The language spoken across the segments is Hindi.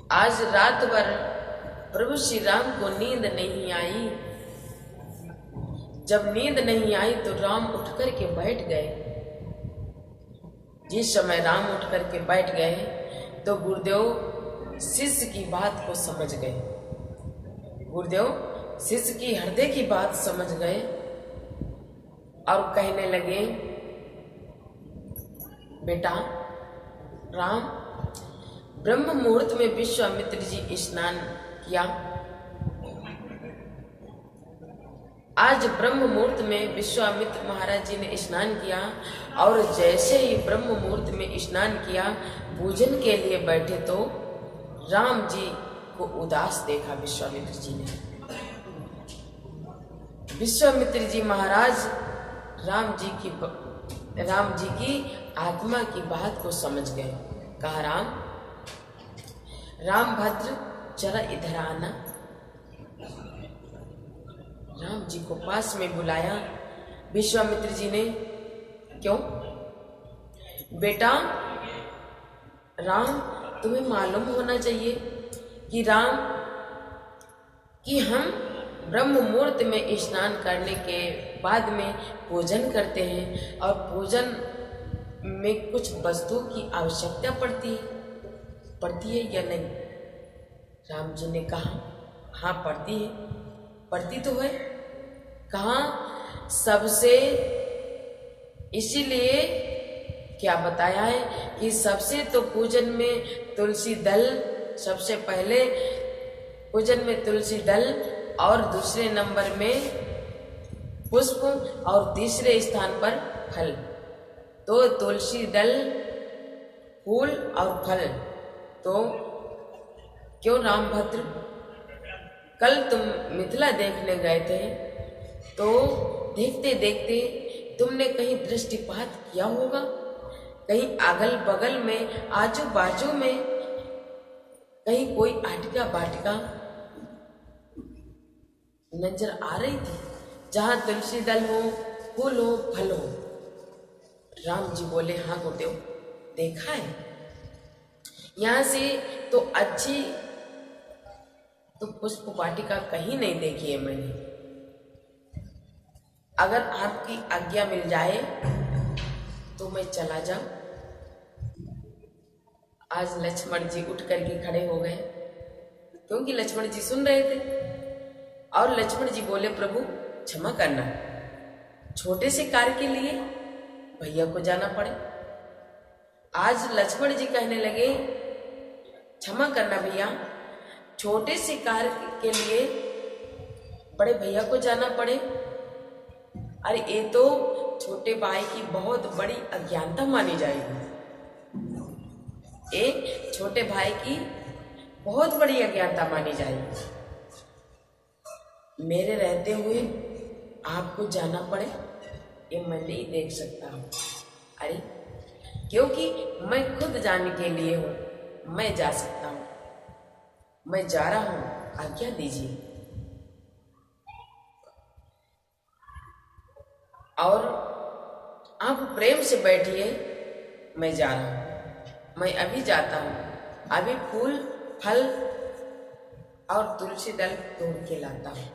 आज रात भर प्रभु श्री राम को नींद नहीं आई। जब नींद नहीं आई तो राम उठ कर के बैठ गए। जिस समय राम उठ कर के बैठ गए तो गुरुदेव शिष्य की बात को समझ गए। गुरुदेव शिष्य की हृदय की बात समझ गए और कहने लगे, बेटा राम, ब्रह्म मुहूर्त में विश्वामित्र जी स्नान किया। आज ब्रह्म मुहूर्त में विश्वामित्र महाराज जी ने स्नान किया और जैसे ही ब्रह्म मुहूर्त में स्नान किया, पूजन के लिए बैठे तो राम जी को उदास देखा विश्वामित्र जी ने। विश्वामित्र जी महाराज राम जी की आत्मा की बात को समझ गए। कहा, राम भद्र जरा इधर आना। राम जी को पास में बुलाया। विश्वामित्र जी ने, क्यों बेटा राम, तुम्हें मालूम होना चाहिए कि हम ब्रह्म मुहूर्त में स्नान करने के बाद में पूजन करते हैं और पूजन में कुछ वस्तुओं की आवश्यकता पड़ती है या नहीं? राम जी ने कहा, हाँ पड़ती है, पड़ती तो है। कहा, सबसे, इसीलिए क्या बताया है कि सबसे तो पूजन में तुलसी दल, सबसे पहले पूजन में तुलसी दल और दूसरे नंबर में पुष्प और तीसरे स्थान पर फल। तो तुलसी दल, फूल और फल। तो क्यों रामभद्र, कल तुम मिथिला देखने गए थे तो देखते देखते तुमने कहीं दृष्टिपात किया होगा, कहीं अगल बगल में आजू बाजू में कहीं कोई आटिका बाटिका नजर आ रही थी जहां तुलसी दल हो, फूल हो, फल हो? राम जी बोले, हाँ गुरुदेव देखा है। यहां से तो अच्छी तो पुष्प वाटिका कहीं नहीं देखी है मैंने। अगर आपकी आज्ञा मिल जाए तो मैं चला जाऊं। आज लक्ष्मण जी उठ करके खड़े हो गए, क्योंकि लक्ष्मण जी सुन रहे थे। और लक्ष्मण जी बोले, प्रभु क्षमा करना, छोटे से कार्य के लिए भैया को जाना पड़े। आज लक्ष्मण जी कहने लगे, क्षमा करना भैया, छोटे से कार्य के लिए बड़े भैया को जाना पड़े। अरे ये तो छोटे भाई की बहुत बड़ी अज्ञानता मानी जाएगी। एक छोटे भाई की बहुत बड़ी अज्ञानता मानी जाएगी। मेरे रहते हुए आपको जाना पड़े, ये मैं नहीं देख सकता हूँ। अरे क्योंकि मैं खुद जाने के लिए हूँ, मैं जा सकता हूँ, मैं जा रहा हूँ, आज्ञा दीजिए। और आप प्रेम से बैठिए, मैं जा रहा हूँ, मैं अभी जाता हूँ, अभी फूल फल और तुलसी दल तोड़ के लाता हूँ।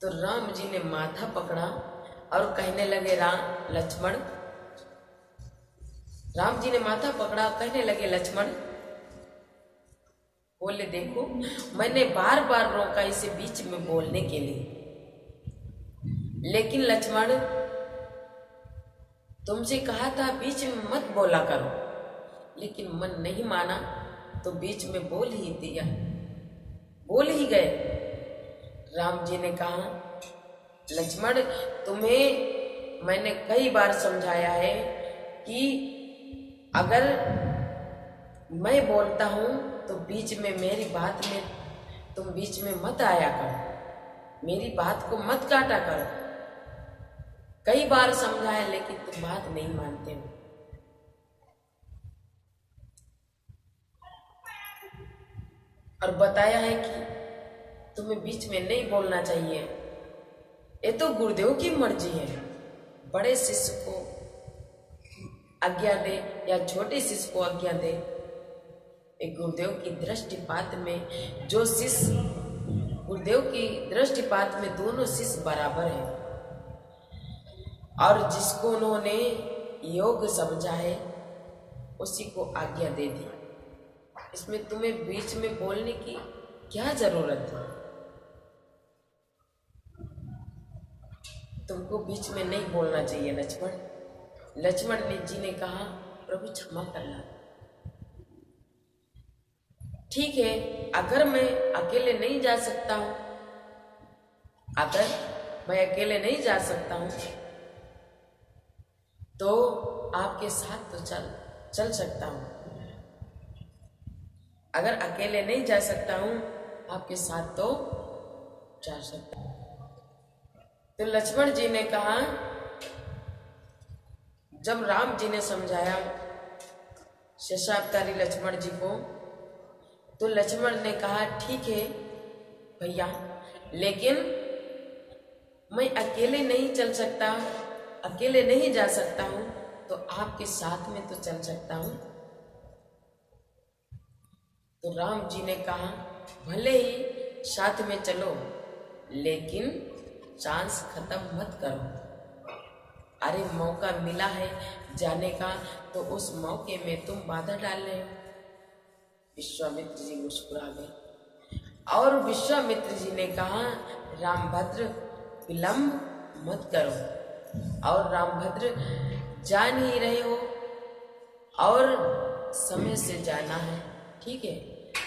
तो राम जी ने माथा पकड़ा और कहने लगे, लक्ष्मण, राम जी ने माथा पकड़ा, कहने लगे, लक्ष्मण। बोले, देखो मैंने बार बार रोका इसे बीच में बोलने के लिए, लेकिन लक्ष्मण तुमसे कहा था बीच में मत बोला करो, लेकिन मन नहीं माना तो बीच में बोल ही दिया, बोल ही गए। राम जी ने कहा, लक्ष्मण तुम्हें मैंने कई बार समझाया है कि अगर मैं बोलता हूं तो बीच में मेरी बात में तुम बीच में मत आया करो, मेरी बात को मत काटा करो। कई बार समझाया लेकिन तुम बात नहीं मानते हो। और बताया है कि तुम्हें बीच में नहीं बोलना चाहिए। ये तो गुरुदेव की मर्जी है, बड़े शिष्य को आज्ञा दे या छोटे शिष्य को आज्ञा दे, एक गुरुदेव की दृष्टिपात में जो शिष्य, गुरुदेव की दृष्टिपात में दोनों शिष्य बराबर हैं, और जिसको उन्होंने योग समझा है उसी को आज्ञा दे दी। इसमें तुम्हें बीच में बोलने की क्या जरूरत है? तुमको बीच में नहीं बोलना चाहिए लक्ष्मण। लक्ष्मण जी ने कहा प्रभु क्षमा करना। ठीक है, अगर मैं अकेले नहीं जा सकता हूं, अगर मैं अकेले नहीं जा सकता हूं तो आपके साथ तो चल सकता हूं। अगर अकेले नहीं जा सकता हूं आपके साथ तो जा सकता हूं। तो लक्ष्मण जी ने कहा, जब राम जी ने समझाया शेषावतारी लक्ष्मण जी को, तो लक्ष्मण ने कहा ठीक है भैया, लेकिन मैं अकेले नहीं चल सकता, अकेले नहीं जा सकता हूं, तो आपके साथ में तो चल सकता हूं। तो राम जी ने कहा भले ही साथ में चलो, लेकिन चांस खत्म मत करो। अरे मौका मिला है जाने का, तो उस मौके में तुम बाधा डाल रहे हो। विश्वामित्र जी मुस्कुरा गए और विश्वामित्र जी ने कहा रामभद्र विलंब मत करो, और रामभद्र जान ही रहे हो और समय से जाना है, ठीक है,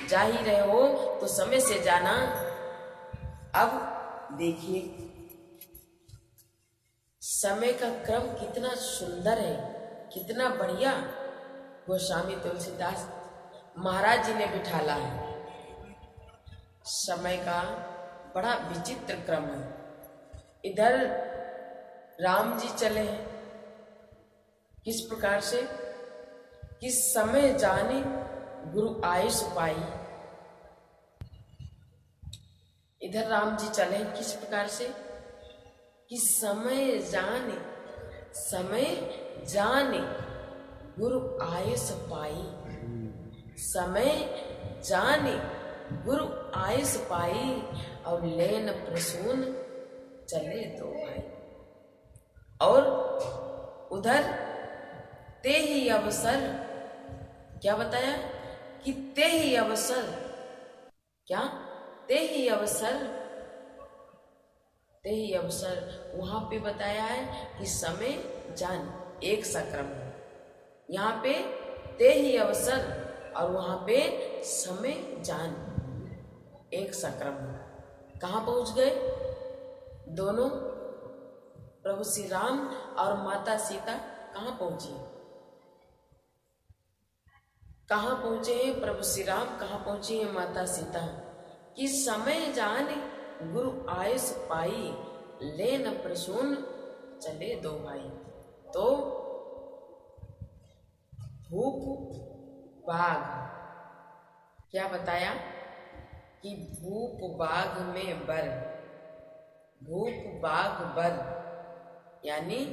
जा ही रहे हो तो समय से जाना। अब देखिए समय का क्रम कितना सुंदर है, कितना बढ़िया गोस्वामी तुलसीदास महाराज जी ने बिठाला है। समय का बड़ा विचित्र क्रम है। इधर राम जी चले हैं किस प्रकार से, कि समय जाने गुरु आयुष पाई। इधर राम जी चले हैं किस प्रकार से, कि समय जाने गुरु आयुष पाई। समय जाने गुरु आयुष पाई, और लेन प्रसून चले दो भाई। और उधर ते ही अवसर, क्या बताया कि ते ही अवसर, क्या ते ही अवसर, ते ही अवसर वहां पे बताया है कि समय जान एक सा क्रम है। यहाँ पे ते ही अवसर और वहां पे समय जान एक सा क्रम है। कहाँ पहुंच गए दोनों? प्रभु श्री राम और माता सीता कहाँ पहुंची? कहाँ पहुंचे हैं प्रभु श्री राम, कहाँ पहुंची है माता सीता? कि समय जाने गुरु आयुष पाई, लेन प्रसून चले दो भाई। तो भूप बाघ, क्या बताया कि भूप बाघ में बर, भूप बाघ बर, यानी